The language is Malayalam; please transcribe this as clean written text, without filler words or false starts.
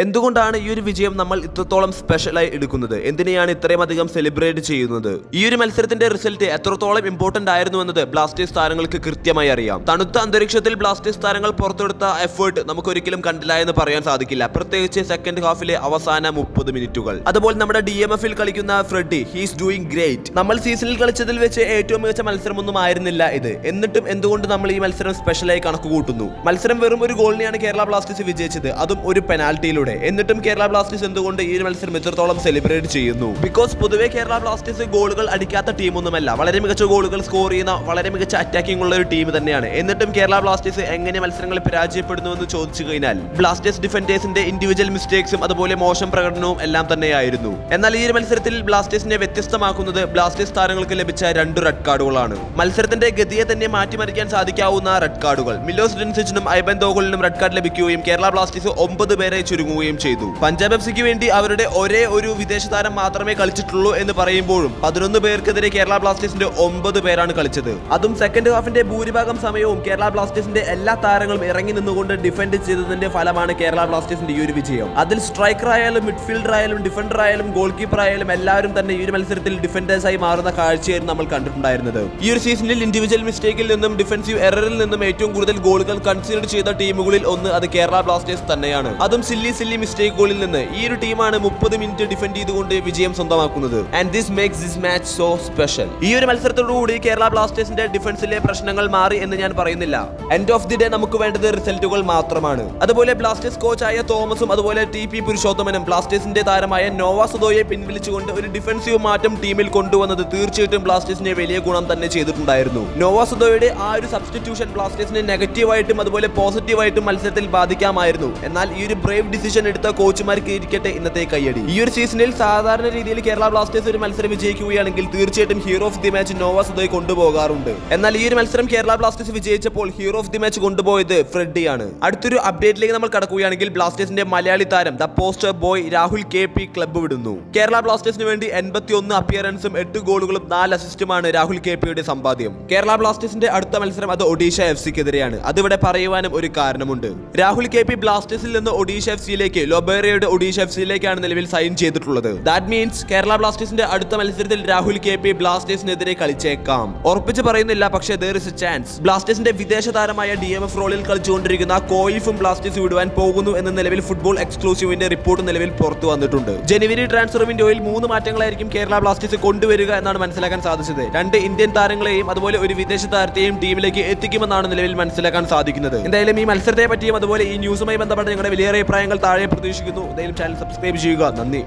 എന്തുകൊണ്ടാണ് ഈ ഒരു വിജയം നമ്മൾ ഇത്രത്തോളം സ്പെഷ്യലായി എടുക്കുന്നത്? എന്തിനെയാണ് ഇത്രയും അധികം സെലിബ്രേറ്റ് ചെയ്യുന്നത്? ഈ ഒരു മത്സരത്തിന്റെ റിസൾട്ട് എത്രത്തോളം ഇമ്പോർട്ടന്റ് ആയിരുന്നു എന്നത് ബ്ലാസ്റ്റേഴ്സ് താരങ്ങൾക്ക് കൃത്യമായി അറിയാം. തണുത്ത അന്തരീക്ഷത്തിൽ ബ്ലാസ്റ്റേഴ്സ് താരങ്ങൾ പുറത്തെടുത്ത എഫേർട്ട് നമുക്ക് ഒരിക്കലും കണ്ടില്ല എന്ന് പറയാൻ സാധിക്കില്ല. പ്രത്യേകിച്ച് സെക്കൻഡ് ഹാഫിലെ അവസാന 30 മിനിറ്റുകൾ. അതുപോലെ നമ്മുടെ DMF-ൽ കളിക്കുന്ന ഫ്രെഡി, ഹീസ് ഡൂയിങ് ഗ്രേറ്റ്. നമ്മൾ സീസണിൽ കളിച്ചതിൽ വെച്ച് ഏറ്റവും മികച്ച മത്സരമൊന്നും ആയിരുന്നില്ല ഇത്. എന്നിട്ടും എന്തുകൊണ്ട് നമ്മൾ ഈ മത്സരം സ്പെഷ്യലായി കണക്ക് കൂട്ടുന്നു? മത്സരം വെറും ഒരു ഗോളിനെയാണ് കേരള ബ്ലാസ്റ്റേഴ്സ് വിജയിച്ചത്, അതും ഒരു പെനാൽറ്റിയിലൂടെ. എന്നിട്ടും കേരള ബ്ലാസ്റ്റേഴ്സ് എന്തുകൊണ്ട് ഈ ഒരു മത്സരം ഇത്രത്തോളം സെലിബ്രേറ്റ് ചെയ്യുന്നു? ബിക്കോസ് പൊതുവെ കേരള ബ്ലാസ്റ്റേഴ്സ് ഗോളുകൾ അടിക്കാത്ത ടീമൊന്നുമല്ല. വളരെ മികച്ച ഗോളുകൾ സ്കോർ ചെയ്യുന്ന വളരെ മികച്ച അറ്റാക്കിംഗ് ഉള്ള ഒരു ടീം തന്നെയാണ്. എന്നിട്ടും കേരള ബ്ലാസ്റ്റേഴ്സ് എങ്ങനെ മത്സരങ്ങളിൽ പരാജയപ്പെടുന്നു എന്ന് ചോദിച്ചു കഴിഞ്ഞാൽ ബ്ലാസ്റ്റേഴ്സ് ഡിഫൻഡേഴ്സിന്റെ ഇൻഡിവിജ്വൽ മിസ്റ്റേക്സും അതുപോലെ മോശം പ്രകടനവും എല്ലാം തന്നെയായിരുന്നു. എന്നാൽ ഈ ഒരു മത്സരത്തിൽ ബ്ലാസ്റ്റേഴ്സിനെ വ്യത്യസ്തമാക്കുന്നത് ബ്ലാസ്റ്റേഴ്സ് താരങ്ങൾക്ക് ലഭിച്ച 2 റെഡ് കാർഡുകളാണ്. മത്സരത്തിന്റെ ഗതിയെ തന്നെ മാറ്റിമറിക്കാൻ സാധിക്കാവുന്ന റെഡ് കാർഡുകൾ. മിലോസ് ഡെൻസിച്ചിനും ഐബൻ ദോഗലിനും റെഡ് കാർഡ് ലഭിക്കുകയും കേരള ബ്ലാസ്റ്റേഴ്സ് 9 പേരെ ചുരുങ്ങുകയും ചെയ്തു. പഞ്ചാബ് എഫ്സിക്ക് വേണ്ടി അവരുടെ ഒരേ ഒരു വിദേശ താരം മാത്രമേ കളിച്ചിട്ടുള്ളൂ എന്ന് പറയുമ്പോഴും 11 പേർക്കെതിരെ കേരള ബ്ലാസ്റ്റേഴ്സിന്റെ 9 പേരാണ് കളിച്ചത്. അതും സെക്കൻഡ് ഹാഫിന്റെ ഭൂരിഭാഗം സമയവും കേരള ബ്ലാസ്റ്റേഴ്സിന്റെ എല്ലാ താരങ്ങളും ഇറങ്ങി നിന്നുകൊണ്ട് ഡിഫെൻഡ് ചെയ്തതിന്റെ ഫലമാണ് കേരള ബ്ലാസ്റ്റേഴ്സിന്റെ ഈ ഒരു വിജയം. അതിൽ സ്ട്രൈക്കർ ആയാലും മിഡ്ഫീൽഡർ ആയാലും ഡിഫൻഡർ ആയാലും ഗോൾ കീപ്പർ ആയാലും എല്ലാവരും തന്നെ ഈ ഒരു മത്സരത്തിൽ ഡിഫൻഡേഴ്സ് ആയി മാറുന്ന കാഴ്ചയായിരുന്നു നമ്മൾ കണ്ടിട്ടുണ്ടായിരുന്നത്. ഈ ഒരു സീസണിൽ ഇൻഡിവിജ്വൽ മിസ്റ്റേക്കിൽ നിന്നും ഡിഫൻസീവ് എററിൽ നിന്നും ഏറ്റവും കൂടുതൽ ഗോളുകൾ കൺസിഡർ ചെയ്ത ടീമുകളിൽ ഒന്ന് അത് കേരള ബ്ലാസ്റ്റേഴ്സ് തന്നെയാണ്. അതും സില്ലി മിസ്റ്റേക്കുകളിൽ നിന്ന് ഈ ഒരു ടീമാണ് 30 മിനിറ്റ് ഡിഫെൻഡ് ചെയ്തുകൊണ്ട് വിജയം സ്വന്തമാക്കുന്നത്. And this makes this match so special. ഈ ഒരു മത്സരത്തോടുകൂടി കേരള ബ്ലാസ്റ്റേഴ്സിന്റെ ഡിഫൻസിലെ പ്രശ്നങ്ങൾ മാറി എന്ന് ഞാൻ പറയുന്നില്ല. എൻഡ് ഓഫ് ദി ഡേ നമുക്ക് വേണ്ടത് റിസൾട്ടുകൾ മാത്രമാണ്. അതുപോലെ ബ്ലാസ്റ്റേഴ്സ് കോച്ചായ തോമസും അതുപോലെ TP പുരുഷോത്തമനും ബ്ലാസ്റ്റേഴ്സിന്റെ താരമായ നോവ സുദോയെ പിൻവലിച്ചുകൊണ്ട് ഒരു ഡിഫൻസീവ് മാറ്റം ടീമിൽ കൊണ്ടുവന്നത് തീർച്ചയായിട്ടും ബ്ലാസ്റ്റേഴ്സിനെ വലിയ ഗുണം തന്നെ ചെയ്തിട്ടുണ്ടായിരുന്നു. നോവ സുദോയുടെ ആ ഒരു സബ്സ്റ്റിറ്റ്യൂഷൻ ബ്ലാസ്റ്റേഴ്സിനെ നെഗറ്റീവായിട്ടും അതുപോലെ പോസിറ്റീവായിട്ടും മത്സരത്തിൽ ബാധിക്കാമായിരുന്നു. എന്നാൽ ഈ ഒരു ബ്രേവ് ഡിസിഷൻ എടുത്ത കോച്ചുമാർക്ക് ഇരിക്കട്ടെ ഇന്നത്തെ കയ്യടി. ഈ ഒരു സീസണിൽ സാധാരണ രീതിയിൽ കേരള ബ്ലാസ്റ്റേഴ്സ് ഒരു മത്സരം വിജയിക്കുകയാണെങ്കിൽ തീർച്ചയായിട്ടും hero of the match Noah Sadaoui കൊണ്ടുപോകാറുണ്ട്. എന്നാൽ ഈ ഒരു മത്സരം കേരള ബ്ലാസ്റ്റേഴ്സ് വിജയിച്ചപ്പോൾ ഹീറോ ഓഫ് ദി മാച്ച് കൊണ്ടുപോയത് ഫ്രെഡിയാണ്. അടുത്തൊരു അപ്ഡേറ്റിലേക്ക് നമ്മൾ കടക്കുകയാണെങ്കിൽ ബ്ലാസ്റ്റേഴ്സിന്റെ മലയാളി താരം the poster boy Rahul KP club വിടുന്നു. കേരള ബ്ലാസ്റ്റേഴ്സിന് വേണ്ടി 81 അപ്പിയറൻസും 8 ഗോളുകളും 4 അസിസ്റ്റുമാണ് രാഹുൽ KPയുടെ സമ്പാദ്യം. കേരള ബ്ലാസ്റ്റേഴ്സിന്റെ അടുത്ത മത്സരം അത് ഒഡീഷ FCക്കെതിരെയാണ്. അതിവിടെ പറയുവാനും ഒരു കാരണമുണ്ട്. രാഹുൽ KP ബ്ലാസ്റ്റേഴ്സിൽ നിന്ന് ഒഡീഷ FCയിലേക്ക് ലൊബേറിയയുടെ ഒഡീഷ FCയിലേക്കാണ് നിലവിൽ സൈൻ ചെയ്തിട്ടുള്ളത്. ദാറ്റ് മീൻസ് കേരള ബ്ലാസ്റ്റേഴ്സിന്റെ അടുത്ത മത്സരത്തിൽ രാഹുൽ KP ബ്ലാസ്റ്റേഴ്സിനെതിരെ കളിച്ചേക്കാം. ഉറപ്പിച്ച് പറയുന്നില്ല, പക്ഷേ there is a chance. ബ്ലാസ്റ്റേഴ്സിന്റെ വിദേശ താരമായ DMF റോളിൽ കളിച്ചുകൊണ്ടിരിക്കുന്ന കോയിഫും ബ്ലാസ്റ്റേഴ്സ് വിടുവാൻ പോകുന്നു എന്ന് നിലവിൽ ഫുട്ബോൾ എക്സ്ക്ലൂസീവിന്റെ റിപ്പോർട്ട് നിലവിൽ പുറത്തു വന്നിട്ടുണ്ട്. ജനുവരി ട്രാൻസ്ഫർ വിൻഡോയിൽ 3 മാറ്റങ്ങളായിരിക്കും കേരള ബ്ലാസ്റ്റേഴ്സ് കൊണ്ടുവരിക എന്നാണ് മനസ്സിലാക്കാൻ സാധിച്ചത്. 2 ഇന്ത്യൻ താരങ്ങളെയും അതുപോലെ ഒരു വിദേശ താരത്തെയും ടീമിലേക്ക് എത്തിക്കുമെന്നാണ് നിലവിൽ മനസ്സിലാക്കാൻ സാധിക്കുന്നത്. എന്തായാലും ഈ മത്സരത്തെ പറ്റിയും അതുപോലെ ഈ ന്യൂസുമായി ബന്ധപ്പെട്ട നിങ്ങളുടെ വലിയ അഭിപ്രായങ്ങൾ താഴെ പ്രതീക്ഷിക്കുന്നു. എന്തായാലും ചാനൽ സബ്സ്ക്രൈബ് ചെയ്യുക. നന്ദി.